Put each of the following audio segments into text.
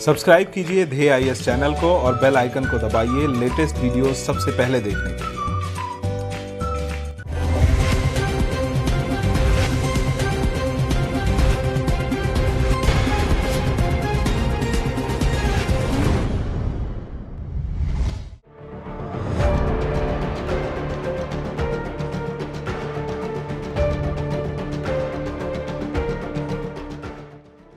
Subscribe कीजिए ध्येय IAS channel को और बेल आइकन को दबाइए लेटेस्ट वीडियो सबसे पहले देखने के लिए।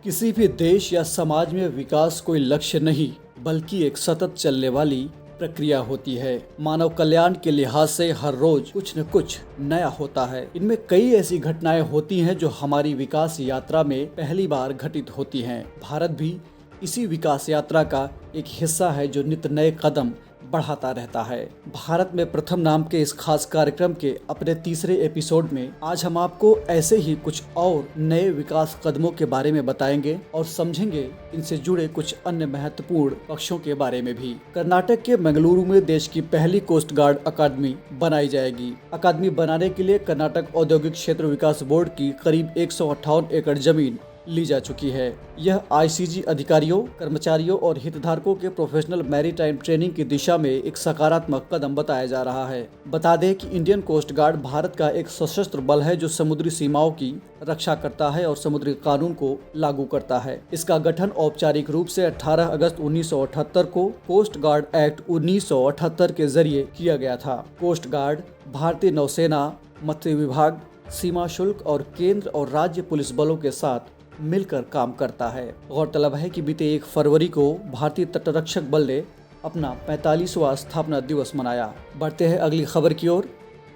किसी भी देश या समाज में विकास कोई लक्ष्य नहीं बल्कि एक सतत चलने वाली प्रक्रिया होती है। मानव कल्याण के लिहाज से हर रोज कुछ न कुछ नया होता है। इनमें कई ऐसी घटनाएं होती हैं जो हमारी विकास यात्रा में पहली बार घटित होती हैं। भारत भी इसी विकास यात्रा का एक हिस्सा है जो नित नए कदम बढ़ाता रहता है। भारत में प्रथम नाम के इस खास कार्यक्रम के अपने तीसरे एपिसोड में आज हम आपको ऐसे ही कुछ और नए विकास कदमों के बारे में बताएंगे और समझेंगे इनसे जुड़े कुछ अन्य महत्वपूर्ण पक्षों के बारे में भी। कर्नाटक के मंगलुरु में देश की पहली कोस्ट गार्ड अकादमी बनाई जाएगी। अकादमी बनाने के लिए कर्नाटक औद्योगिक क्षेत्र विकास बोर्ड की करीब 158 एकड़ जमीन ली जा चुकी है। यह आईसीजी अधिकारियों, कर्मचारियों और हितधारकों के प्रोफेशनल मैरीटाइम ट्रेनिंग की दिशा में एक सकारात्मक कदम बताया जा रहा है। बता दें कि इंडियन कोस्ट गार्ड भारत का एक सशस्त्र बल है जो समुद्री सीमाओं की रक्षा करता है और समुद्री कानून को लागू करता है। इसका गठन औपचारिक रूप से 18 अगस्त 1978 को कोस्ट गार्ड एक्ट 1978 के जरिए किया गया था। कोस्ट गार्ड भारतीय नौसेना, मत्स्य विभाग, सीमा शुल्क और केंद्र और राज्य पुलिस बलों के साथ मिलकर काम करता है। गौरतलब है कि बीते 1 फरवरी को भारतीय तटरक्षक बल ने अपना 45वां स्थापना दिवस मनाया। बढ़ते हैं अगली खबर की ओर।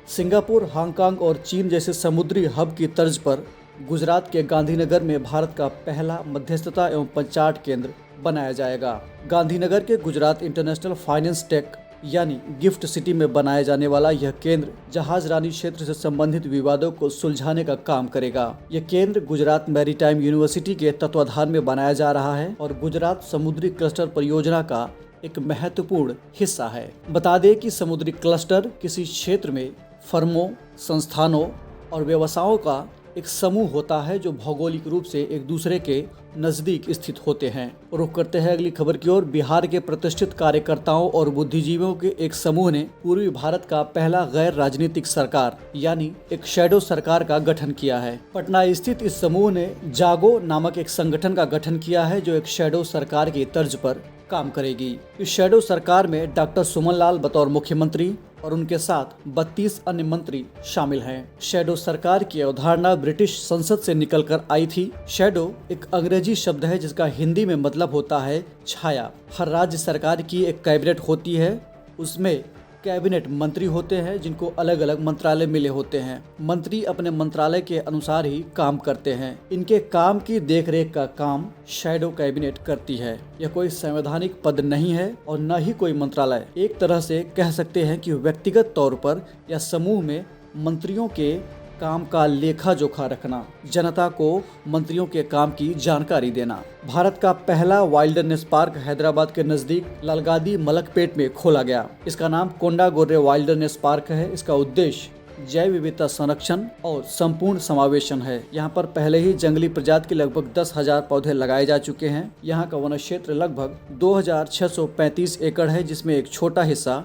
सिंगापुर, हांगकांग और चीन जैसे समुद्री हब की तर्ज पर गुजरात के गांधीनगर में भारत का पहला मध्यस्थता एवं पंचाट केंद्र बनाया जाएगा। गांधीनगर के गुजरात इंटरनेशनल फाइनेंस टेक यानी गिफ्ट सिटी में बनाया जाने वाला यह केंद्र जहाज रानी क्षेत्र से संबंधित विवादों को सुलझाने का काम करेगा। यह केंद्र गुजरात मैरीटाइम यूनिवर्सिटी के तत्वाधान में बनाया जा रहा है और गुजरात समुद्री क्लस्टर परियोजना का एक महत्वपूर्ण हिस्सा है। बता दें कि समुद्री क्लस्टर किसी क्षेत्र में फर्मों, संस्थानों और व्यवसायों का एक समूह होता है जो भौगोलिक रूप से एक दूसरे के नजदीक स्थित होते हैं। रुख करते हैं अगली खबर की ओर। बिहार के प्रतिष्ठित कार्यकर्ताओं और बुद्धिजीवियों के एक समूह ने पूर्वी भारत का पहला गैर राजनीतिक सरकार यानी एक शैडो सरकार का गठन किया है। पटना स्थित इस समूह ने जागो नामक एक संगठन का गठन किया है जो एक शैडो सरकार की तर्ज पर काम करेगी। इस शैडो सरकार में डॉक्टर सुमन लाल बतौर मुख्यमंत्री और उनके साथ 32 अन्य मंत्री शामिल हैं। शैडो सरकार की अवधारणा ब्रिटिश संसद से निकलकर आई थी। शैडो एक अंग्रेजी शब्द है जिसका हिंदी में मतलब होता है छाया। हर राज्य सरकार की एक कैबिनेट होती है, उसमें कैबिनेट मंत्री होते हैं जिनको अलग अलग मंत्रालय मिले होते हैं। मंत्री अपने मंत्रालय के अनुसार ही काम करते हैं। इनके काम की देखरेख का काम शैडो कैबिनेट करती है। यह कोई संवैधानिक पद नहीं है और न ही कोई मंत्रालय। एक तरह से कह सकते हैं कि व्यक्तिगत तौर पर या समूह में मंत्रियों के काम का लेखा जोखा रखना, जनता को मंत्रियों के काम की जानकारी देना। भारत का पहला वाइल्डरनेस पार्क हैदराबाद के नजदीक लालगादी मलकपेट में खोला गया। इसका नाम कोंडा गोर्रे वाइल्डरनेस पार्क है। इसका उद्देश्य जैव विविधता संरक्षण और संपूर्ण समावेशन है। यहाँ पर पहले ही जंगली प्रजाति के लगभग 10,000 पौधे लगाए जा चुके हैं। यहाँ का वन क्षेत्र लगभग 2,635 एकड़ है जिसमें एक छोटा हिस्सा